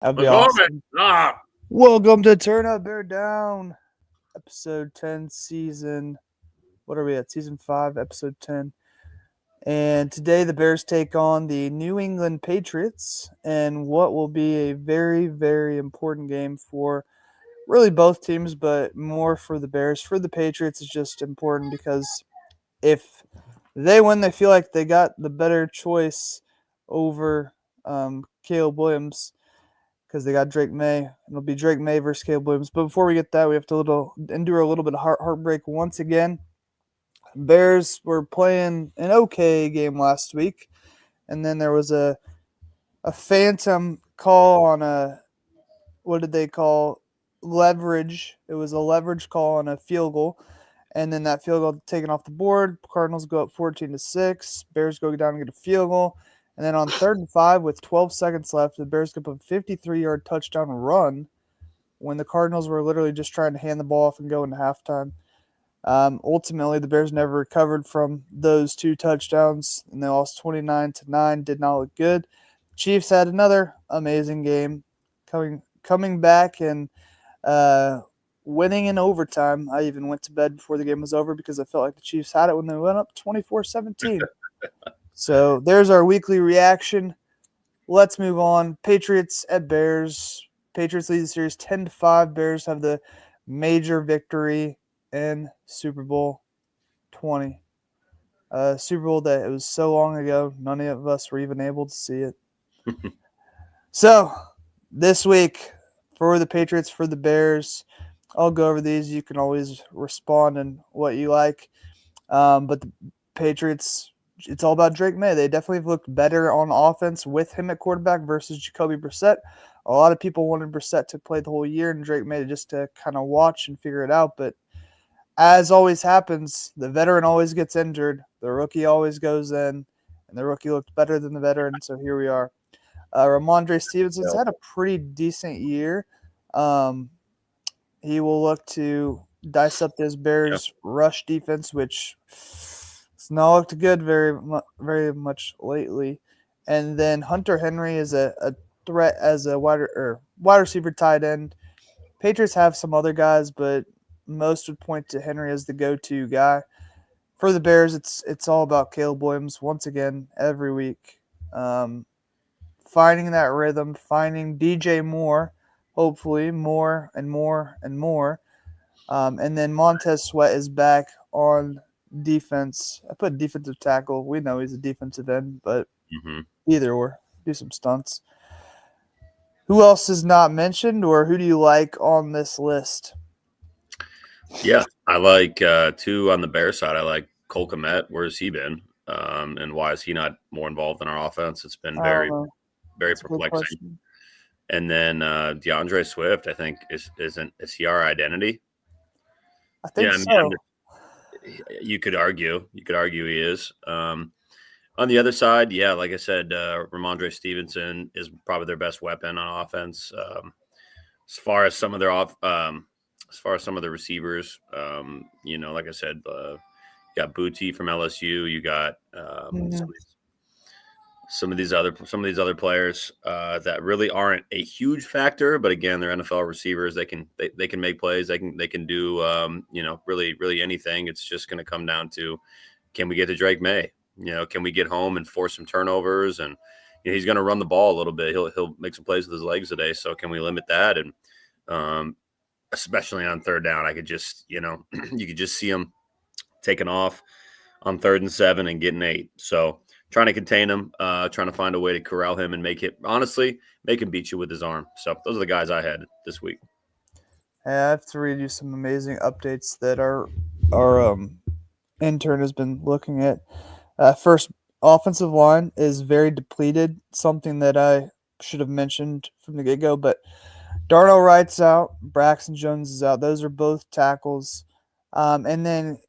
That'd be awesome. Welcome to Turn Up Bear Down, episode 10, season. What are we at? Season 5, episode 10. And today the Bears take on the New England Patriots and what will be a very, very important game for really both teams, but more for the Bears. For the Patriots, it's just important because if they win, they feel like they got the better choice over Caleb Williams because they got Drake May. It'll be Drake May versus Caleb Williams. But before we get that, we have to endure a little bit of heartbreak once again. Bears were playing an okay game last week, and then there was a phantom call on a, what did they call, leverage. It was a leverage call on a field goal, and then that field goal taken off the board. Cardinals go up 14-6. Bears go down and get a field goal. And then on 3rd and 5 with 12 seconds left, the Bears get a 53-yard touchdown run when the Cardinals were literally just trying to hand the ball off and go into halftime. Ultimately, the Bears never recovered from those two touchdowns, and they lost 29-9. Did not look good. Chiefs had another amazing game, coming back and winning in overtime. I even went to bed before the game was over because I felt like the Chiefs had it when they went up 24-17. So there's our weekly reaction. Let's move on. Patriots at Bears. Patriots lead the series 10-5. Bears have the major victory in Super Bowl 20. Super Bowl that it was so long ago, none of us were even able to see it. So this week for the Patriots, for the Bears, I'll go over these. You can always respond in what you like. But the Patriots, it's all about Drake May. They definitely have looked better on offense with him at quarterback versus Jacoby Brissett. A lot of people wanted Brissett to play the whole year and Drake May just to kind of watch and figure it out. But as always happens, the veteran always gets injured. The rookie always goes in, and the rookie looked better than the veteran, so here we are. Ramondre Stevenson's had a pretty decent year. He will look to dice up this Bears rush defense, which it's not looked good very much lately. And then Hunter Henry is a threat as a wide receiver tight end. Patriots have some other guys, but most would point to Henry as the go-to guy. For the Bears, it's all about Caleb Williams once again every week. Finding that rhythm, finding DJ Moore, hopefully more and more and more. And then Montez Sweat is back on defense. I put defensive tackle. We know he's a defensive end, but either or, do some stunts. Who else is not mentioned, or who do you like on this list? Yeah, I like two on the Bears side. I like Cole Kmet. Where's he been? And why is he not more involved in our offense? It's been very perplexing. And then DeAndre Swift, I think, is he our identity? I think so. You could argue he is. On the other side, yeah, like I said, Ramondre Stevenson is probably their best weapon on offense. As far as some of the receivers, like I said, you got Booty from LSU. You got some of these other players that really aren't a huge factor, but again, they're NFL receivers. They can make plays. They can do really anything. It's just going to come down to, can we get to Drake May? Can we get home and force some turnovers? And he's going to run the ball a little bit. He'll make some plays with his legs today. So can we limit that? And especially on third down, I could just you could just see him taking off on 3rd and 7 and getting 8. So trying to contain him, trying to find a way to corral him and make him beat you with his arm. So those are the guys I had this week. Hey, I have to read you some amazing updates that our intern has been looking at. First, offensive line is very depleted, something that I should have mentioned from the get-go, but Darnell Wright's out, Braxton Jones is out. Those are both tackles. And then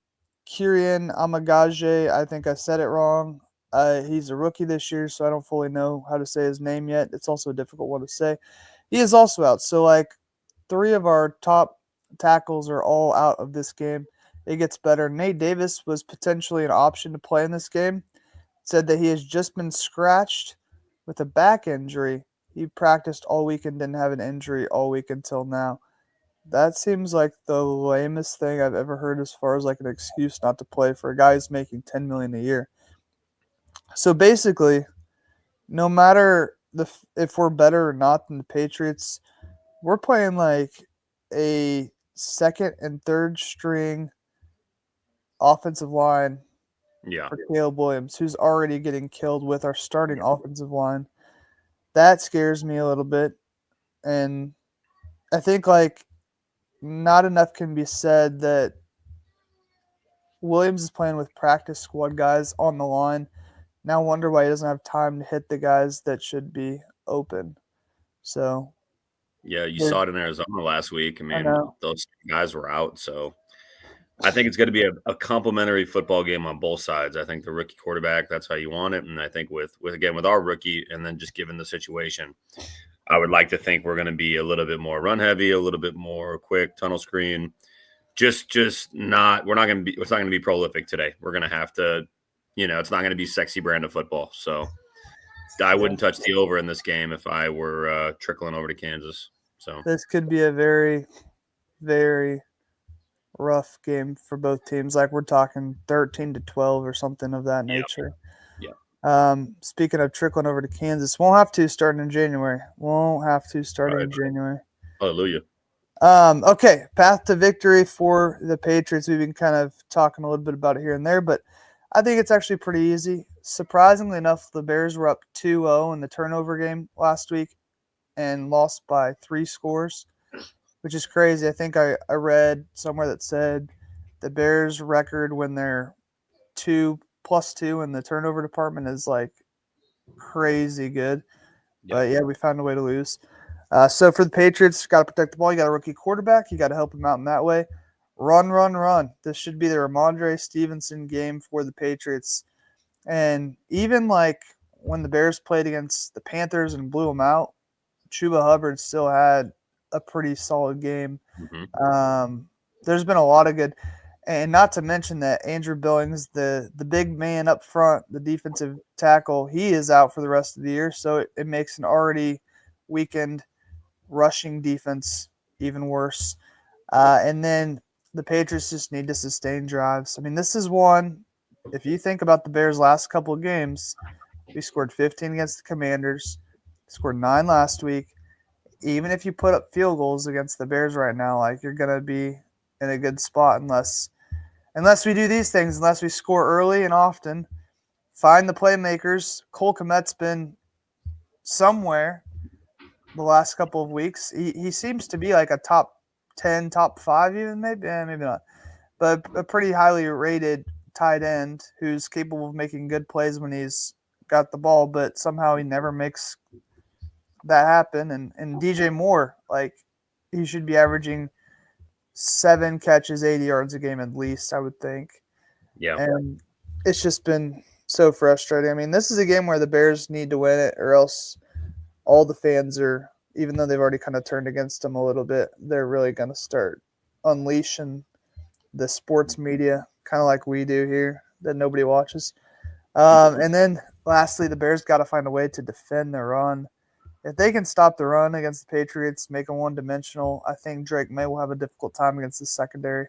Kirian Amagaje, I think I said it wrong. He's a rookie this year, so I don't fully know how to say his name yet. It's also a difficult one to say. He is also out. So, 3 of our top tackles are all out of this game. It gets better. Nate Davis was potentially an option to play in this game. Said that he has just been scratched with a back injury He practiced all week and didn't have an injury all week until now. That seems like the lamest thing I've ever heard as far as like an excuse not to play for a guy who's making $10 million a year. So basically, no matter if we're better or not than the Patriots, we're playing like a second and third string offensive line Yeah. for Caleb Williams, who's already getting killed with our starting offensive line. That scares me a little bit. And I think like not enough can be said that Williams is playing with practice squad guys on the line. Now wonder why he doesn't have time to hit the guys that should be open. So Yeah, you saw it in Arizona last week. I I mean, know. those guys were out, so I think it's going to be a complimentary football game on both sides. I think the rookie quarterback, that's how you want it, and I think with our rookie, and then just given the situation, I would like to think we're going to be a little bit more run heavy, a little bit more quick tunnel screen. Just not. We're not going to be. It's not going to be prolific today. We're going to have to. It's not going to be sexy brand of football. So I wouldn't touch the over in this game if I were trickling over to Kansas. So This could be a very, very rough game for both teams. Like we're talking 13-12 or something of that nature. yeah. Speaking of trickling over to Kansas, won't have to starting in January. Won't have to starting Right. in January. Hallelujah. Okay, path to victory for the Patriots. We've been kind of talking a little bit about it here and there, but I think it's actually pretty easy. Surprisingly enough, the Bears were up 2-0 in the turnover game last week and lost by 3 scores, which is crazy. I think I read somewhere that said the Bears' record when they're 2+2 in the turnover department is like crazy good. Yeah. But yeah, we found a way to lose. So for the Patriots, got to protect the ball. You got a rookie quarterback. You got to help him out in that way. Run, run, run. This should be the Ramondre Stevenson game for the Patriots. And even like when the Bears played against the Panthers and blew them out, Chuba Hubbard still had a pretty solid game. Mm-hmm. There's been a lot of good, and not to mention that Andrew Billings, the big man up front, the defensive tackle, he is out for the rest of the year. So it makes an already weakened rushing defense even worse. And then the Patriots just need to sustain drives. I mean, this is one. If you think about the Bears' last couple of games, we scored 15 against the Commanders, scored 9 last week. Even if you put up field goals against the Bears right now, like you're gonna be in a good spot unless we do these things, unless we score early and often, find the playmakers. Cole Kmet's been somewhere the last couple of weeks. He seems to be like a top 10, top 5 even, maybe not, but a pretty highly rated tight end who's capable of making good plays when he's got the ball, but somehow he never makes that happen. And DJ Moore, like he should be averaging 7 catches, 80 yards a game at least, I would think. Yeah. And it's just been so frustrating. I mean, this is a game where the Bears need to win it, or else all the fans are, even though they've already kind of turned against them a little bit, they're really going to start unleashing the sports media, kind of like we do here that nobody watches. And then lastly, the Bears got to find a way to defend the run. If they can stop the run against the Patriots, make them one-dimensional, I think Drake May will have a difficult time against the secondary.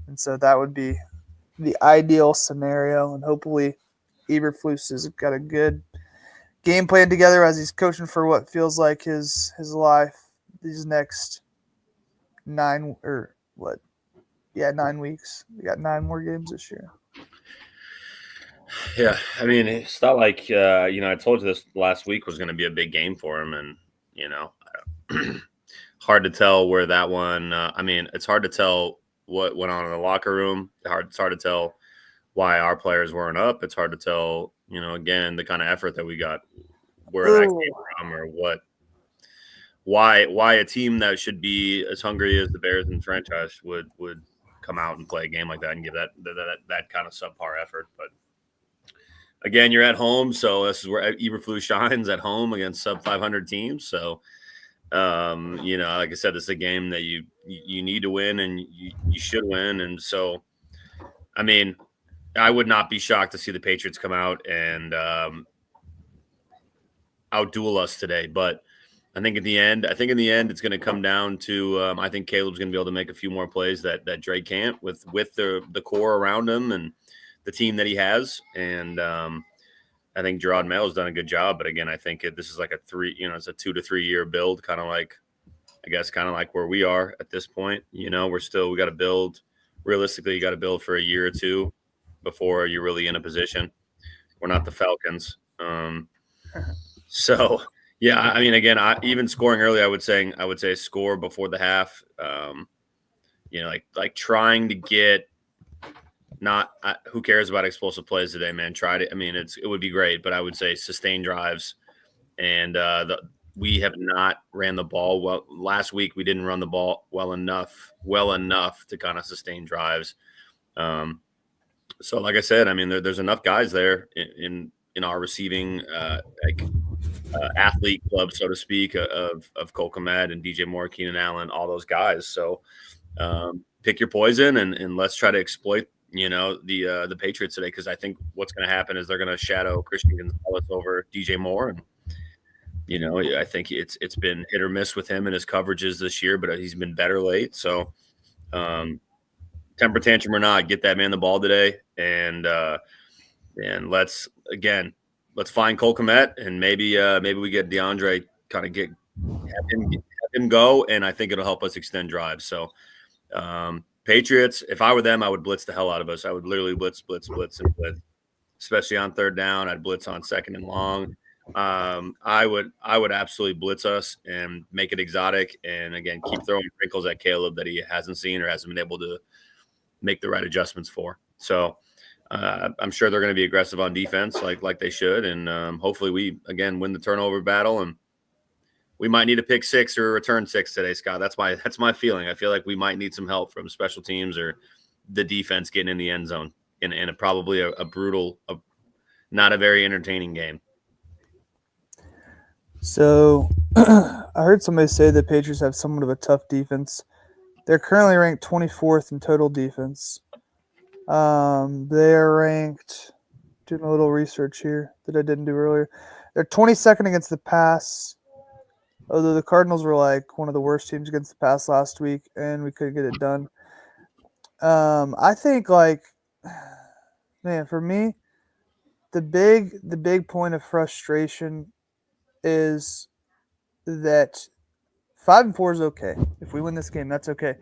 And so that would be the ideal scenario. And hopefully Eberflus has got a good game plan together as he's coaching for what feels like his life these next 9 weeks. We got 9 more games this year. Yeah, I mean, it's not like I told you this last week was going to be a big game for him, and hard to tell where that one. I mean, it's hard to tell what went on in the locker room. It's hard to tell why our players weren't up. It's hard to tell, again, the kind of effort that we got, where that came from, or why a team that should be as hungry as the Bears in the franchise would come out and play a game like that and give that kind of subpar effort, but. Again, you're at home, so this is where Eberflus shines, at home against sub 500 teams. So, like I said, this is a game that you need to win and you should win. And so, I mean, I would not be shocked to see the Patriots come out and outduel us today. But I think in the end, it's going to come down to. I think Caleb's going to be able to make a few more plays that Dre can't with the core around him and the team that he has. And I think Gerard Mayo's done a good job. But again, I think this is like it's a 2 to 3 year build, kind of like where we are at this point. We got to build. Realistically, you got to build for a year or two before you're really in a position. We're not the Falcons. So yeah, I mean, again, even scoring early, I would say score before the half. Like trying to get not who cares about explosive plays today, man. Try to. I mean, it would be great, but I would say sustained drives, and we have not ran the ball well. Last week we didn't run the ball well enough to kind of sustain drives. So like I said, I mean, there's enough guys there in our receiving athlete club, so to speak, of Cole Kmet and DJ Moore, Keenan Allen, all those guys. So pick your poison and let's try to exploit the Patriots today, because I think what's going to happen is they're going to shadow Christian Gonzalez over DJ Moore, and I think it's been hit or miss with him and his coverages this year, but he's been better late. So temper tantrum or not, get that man the ball today, and let's find Cole Kmet, and maybe we get DeAndre, kind of have him go, and I think it'll help us extend drives. So Patriots, if I were them, I would blitz the hell out of us. I would literally blitz, and blitz, especially on third down. I'd blitz on second and long. I would absolutely blitz us and make it exotic, and again, keep throwing wrinkles at Caleb that he hasn't seen or hasn't been able to make the right adjustments for. So I'm sure they're going to be aggressive on defense, like they should, and hopefully we again win the turnover battle, and we might need a pick six or a return six today, Scott. That's my feeling. I feel like we might need some help from special teams or the defense getting in the end zone in probably a brutal, not a very entertaining game. So I heard somebody say the Patriots have somewhat of a tough defense. They're currently ranked 24th in total defense. They're ranked, doing a little research here that I didn't do earlier. They're 22nd against the pass, although the Cardinals were like one of the worst teams against the pass last week, and we couldn't get it done. I think, like, man, for me, the big point of frustration is that 5-4 is okay. If we win this game, that's okay.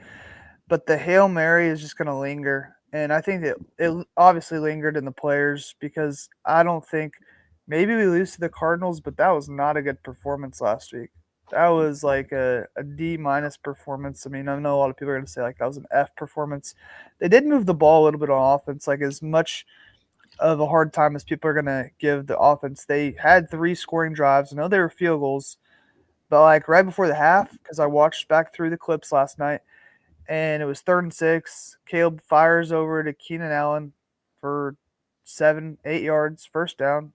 But the Hail Mary is just going to linger. And I think that it obviously lingered in the players, because I don't think – maybe we lose to the Cardinals, but that was not a good performance last week. That was like a D-minus performance. I mean, I know a lot of people are going to say like that was an F performance. They did move the ball a little bit on offense, like as much of a hard time as people are going to give the offense. They had 3 scoring drives. I know they were field goals, but like right before the half, because I watched back through the clips last night, and it was 3rd and 6. Caleb fires over to Keenan Allen for 7-8 yards, first down.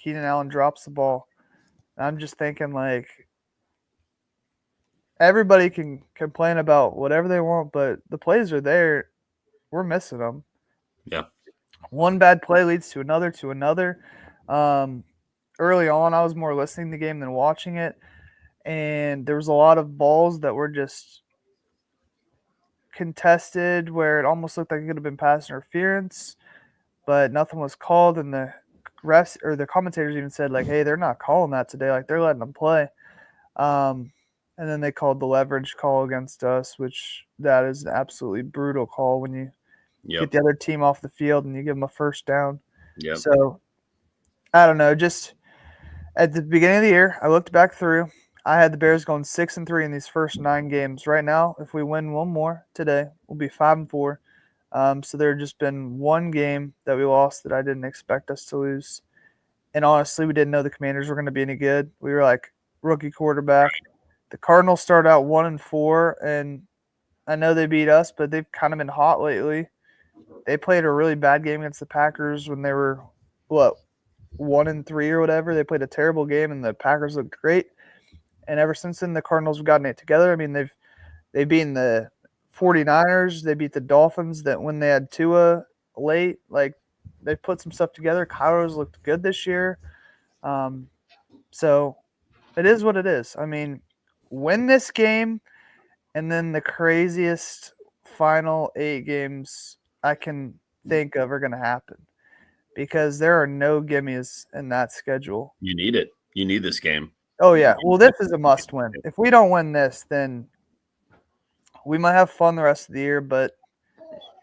Keenan Allen drops the ball. I'm just thinking, like, everybody can complain about whatever they want, but the plays are there. We're missing them. Yeah. One bad play leads to another, early on, I was more listening to the game than watching it, and there was a lot of balls that were just contested where it almost looked like it could have been pass interference, but nothing was called, and the refs or the commentators even said, like, hey, they're not calling that today, like they're letting them play. And then they called the leverage call against us, which that is an absolutely brutal call when you get the other team off the field and you give them a first down. Yep. So I don't know, just at the beginning of the year, I looked back through. I had the Bears going 6-3 in these first 9 games. Right now, if we win one more today, we'll be 5-4. So there had just been one game that we lost that I didn't expect us to lose. And honestly, we didn't know the Commanders were going to be any good. We were like rookie quarterback. The Cardinals started out 1-4, and I know they beat us, but they've kind of been hot lately. They played a really bad game against the Packers when they were, 1-3 or whatever. They played a terrible game, and the Packers looked great. And ever since then, the Cardinals have gotten it together. I mean, they've beaten the 49ers. They beat the Dolphins that when they had Tua late. Like, they put some stuff together. Kyler's looked good this year. So It is what it is. I mean, win this game, and then the craziest final 8 games I can think of are going to happen because there are no gimmies in that schedule. You need it. You need this game. Oh You yeah, well need this is a must win. If we don't win this, then we might have fun the rest of the year, but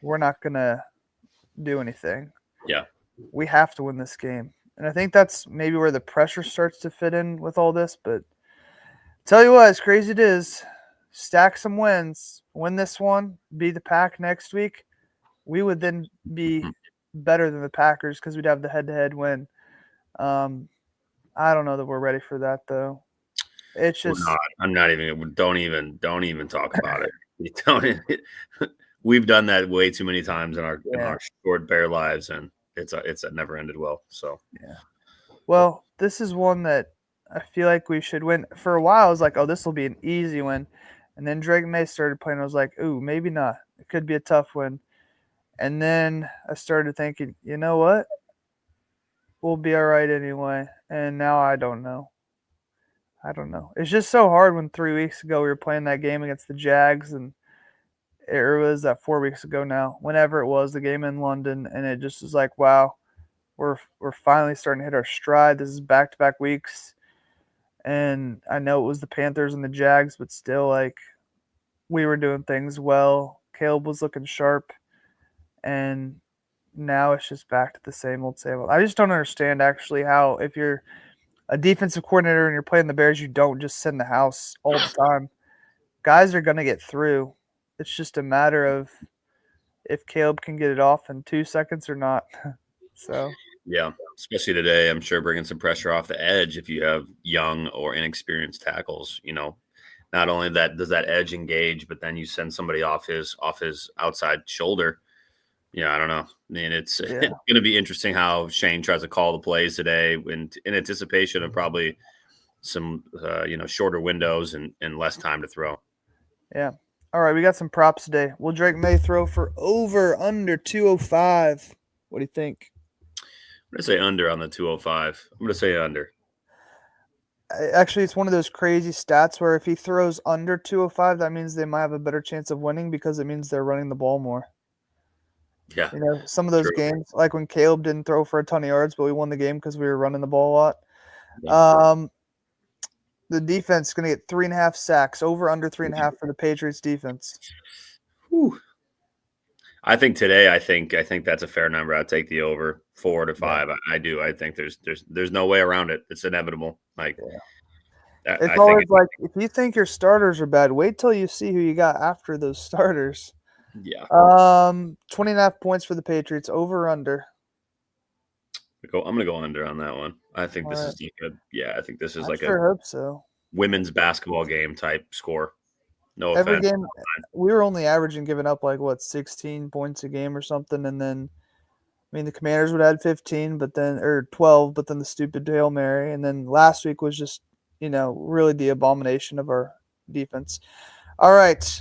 we're not gonna do anything. Yeah. We have to win this game, and I think that's maybe where the pressure starts to fit in with all this. But tell you what, as crazy it is, stack some wins, win this one, beat the Pack next week. We would then be better than the Packers because we'd have the head-to-head win. I don't know that we're ready for that though. It's We're just not. I'm not even. Don't even talk about it. You don't. We've done that way too many times in our short Bear lives, and it's a never ended well. So yeah. Well, this is one that I feel like we should win. For a while, I was like, oh, this will be an easy win. And then Drake May started playing. I was like, ooh, maybe not. It could be a tough win. And then I started thinking, you know what? We'll be all right anyway. And now I don't know. I don't know. It's just so hard when 3 weeks ago we were playing that game against the Jags, and it was that 4 weeks ago now, whenever it was, the game in London, and it just was like, wow, we're finally starting to hit our stride. This is back-to-back weeks. And I know it was the Panthers and the Jags, but still, like, we were doing things well. Caleb was looking sharp, and now it's just back to the same old, same old. I just don't understand actually how, if you're a defensive coordinator and you're playing the Bears, you don't just send the house all the time. Guys are going to get through. It's just a matter of if Caleb can get it off in 2 seconds or not. So yeah, especially today, I'm sure bringing some pressure off the edge if you have young or inexperienced tackles. Not only that does that edge engage, but then you send somebody off his outside shoulder. Yeah, I don't know. I mean, it's going to be interesting how Shane tries to call the plays today in anticipation of probably some shorter windows and less time to throw. Yeah. All right, we got some props today. Will Drake May throw for over under 205? What do you think? I'm going to say under on the 205. I'm going to say under. Actually, it's one of those crazy stats where if he throws under 205, that means they might have a better chance of winning because it means they're running the ball more. Yeah. Some of those games, like when Caleb didn't throw for a ton of yards, but we won the game because we were running the ball a lot. Yeah. The defense is going to get 3.5 sacks, over under 3.5 for the Patriots defense. Whew. I think today, I think that's a fair number. I'd take the over 4 to 5. Yeah. I do. I think there's no way around it. It's inevitable. It's always like, if you think your starters are bad, wait till you see who you got after those starters. Yeah. 20.5 points for the Patriots, over or under. I'm gonna go under on that one. I think this is I think this is like a hope so. Women's basketball game type score. No Every offense. game, we were only averaging giving up 16 points a game or something, and then, I mean, the Commanders would add 15, or 12, but then the stupid Hail Mary, and then last week was just, really the abomination of our defense. All right,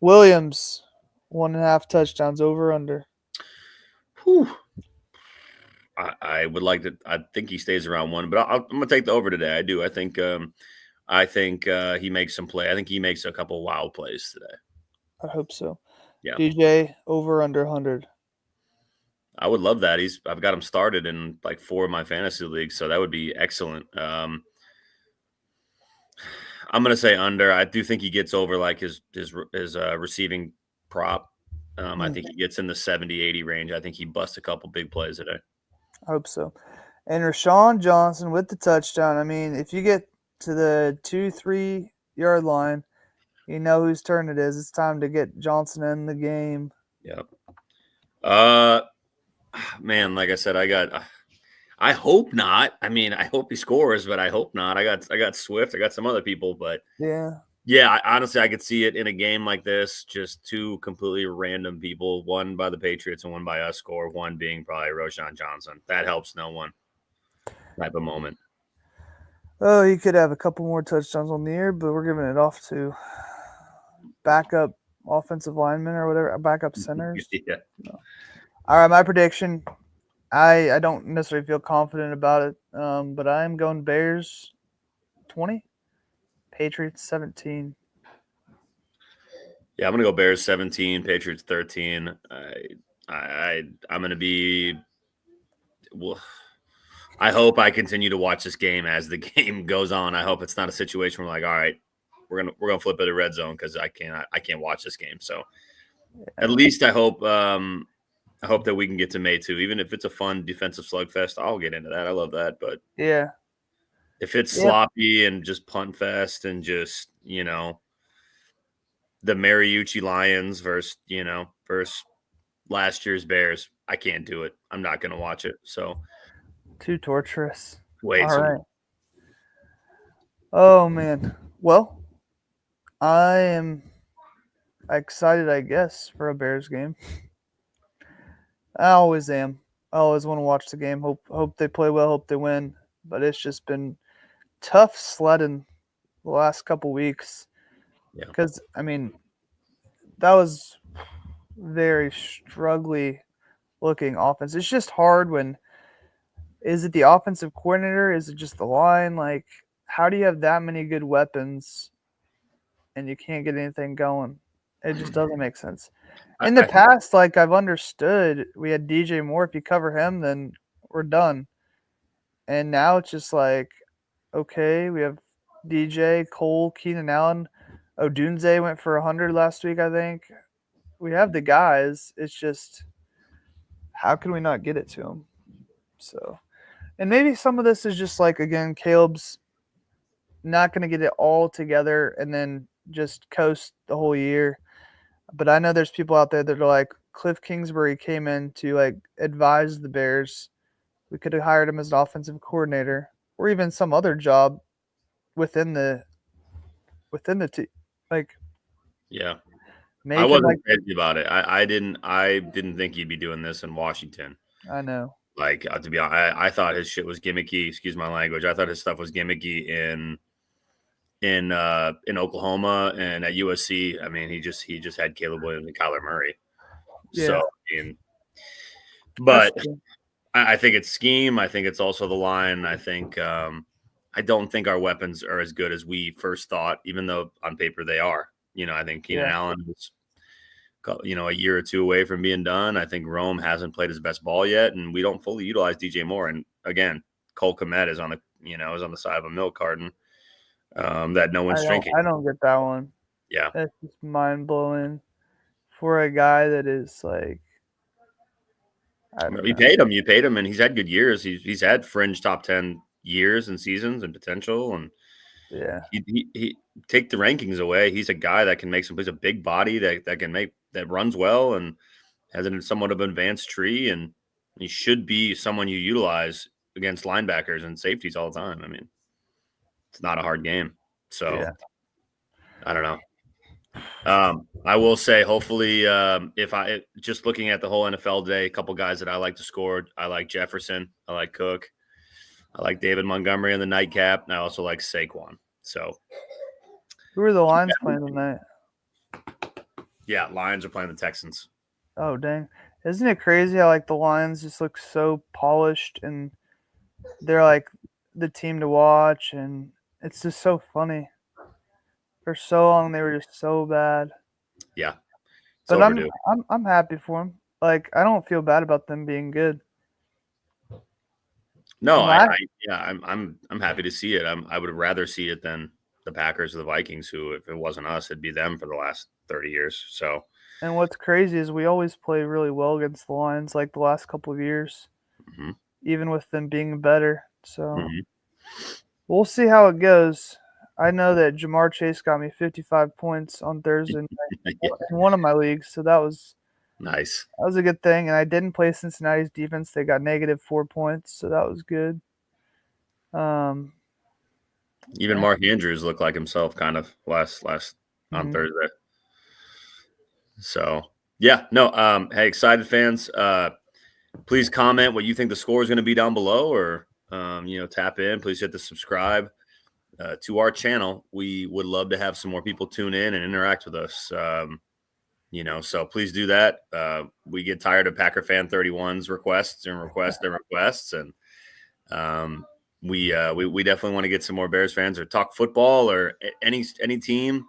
Williams, 1.5 touchdowns, over under. Whew. I would like to. I think he stays around 1, but I'm gonna take the over today. I do. I think he makes some play. I think he makes a couple wild plays today. I hope so. Yeah. DJ, over under 100. I would love that. I've got him started in 4 of my fantasy leagues, so that would be excellent. I'm gonna say under. I do think he gets over his receiving prop. I think he gets in the 70-80 range. I think he busts a couple big plays today. I hope so. And Rashawn Johnson with the touchdown. I mean, if you get to the 2-3 yard line, you know whose turn it is. It's time to get Johnson in the game. Yep. Man, like I said, I hope not. I mean, I hope he scores, but I hope not. I got Swift. I got some other people, but yeah. Honestly, I could see it in a game like this. Just 2 completely random people, one by the Patriots and one by us, score. One being probably Rashawn Johnson. That helps no one. Type of moment. Oh, he could have a couple more touchdowns on the year, but we're giving it off to backup offensive linemen or whatever, backup centers. Yeah. No. All right, my prediction. I don't necessarily feel confident about it, but I'm going Bears 20. Patriots 17. Yeah, I'm gonna go Bears 17, Patriots 13. I'm gonna be. Well, I hope I continue to watch this game as the game goes on. I hope it's not a situation where like, all right, we're gonna flip it to red zone because I can't watch this game. So at least I hope that we can get to May 2. Even if it's a fun defensive slugfest, I'll get into that. I love that. But Yeah. if it's Yep. sloppy and just punt fest and just the Mariucci Lions versus last year's Bears, I can't do it. I'm not gonna watch it. So Too torturous. wait, All so right. Oh man. Well, I am excited, I guess, for a Bears game. I always am. I always want to watch the game. Hope they play well. Hope they win. But it's just been tough sledding the last couple weeks. Yeah. Because I mean, that was very struggly looking offense. It's just hard when is it the offensive coordinator? Is it just the line? Like, how do you have that many good weapons and you can't get anything going? It just doesn't make sense. In the past, like I've understood, we had DJ Moore. If you cover him, then we're done. And now it's just like, okay, we have DJ, Cole, Keenan Allen, Odunze went for 100 last week, I think. We have the guys. It's just, how can we not get it to them? So, and maybe some of this is just like, again, Caleb's not going to get it all together and then just coast the whole year. But I know there's people out there that are like, Cliff Kingsbury came in to like advise the Bears. We could have hired him as an offensive coordinator or even some other job within the team. Like, yeah, I make him wasn't like, crazy about it. I didn't think he'd be doing this in Washington. I know. Like to be honest, I thought his shit was gimmicky. Excuse my language. I thought his stuff was gimmicky in Oklahoma and at USC. I mean, he just had Caleb Williams and Kyler Murray. So, Yeah. but I think it's scheme. I think it's also the line. I think I don't think our weapons are as good as we first thought, even though on paper they are. I think Keenan Allen is a year or two away from being done. I think Rome hasn't played his best ball yet, and we don't fully utilize DJ Moore. And again, Cole Kmet is on the side of a milk carton that no one's drinking. I don't get that one. Yeah, that's just mind blowing for a guy that is like, I don't know. You paid him, and he's had good years. He's had fringe top 10 years and seasons and potential. And yeah, he take the rankings away. He's a guy that can make some plays. A big body that runs well and has somewhat of an advanced tree, and he should be someone you utilize against linebackers and safeties all the time. I mean, it's not a hard game. So I don't know. I will say, hopefully, if I just looking at the whole NFL day, a couple guys that I like to score. I like Jefferson. I like Cook. I like David Montgomery in the nightcap, and I also like Saquon. So, who are the Lions playing tonight? Yeah, Lions are playing the Texans. Oh dang! Isn't it crazy how like the Lions just look so polished and they're like the team to watch, and it's just so funny. For so long they were just so bad. Yeah, but I'm happy for them. Like I don't feel bad about them being good. No, I'm happy to see it. I would rather see it than the Packers or the Vikings, who, if it wasn't us, it'd be them for the last 30 years. So, and what's crazy is we always play really well against the Lions, like the last couple of years, even with them being better. So we'll see how it goes. I know that Jamar Chase got me 55 points on Thursday night in one of my leagues, so that was nice. That was a good thing, and I didn't play Cincinnati's defense. They got -4 points, so that was good. Even Mark Andrews looked like himself kind of last on Thursday. So, yeah, no, hey, excited fans, please comment what you think the score is going to be down below, or, tap in. Please hit the subscribe to our channel. We would love to have some more people tune in and interact with us. So please do that. We get tired of Packer Fan 31's requests. And we definitely want to get some more Bears fans or talk football or any team.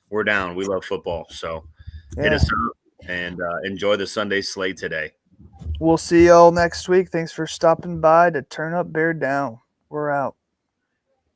We're down. We love football. So hit Yeah. us up and enjoy the Sunday slate today. We'll see y'all next week. Thanks for stopping by to Turn Up, Bear Down. We're out.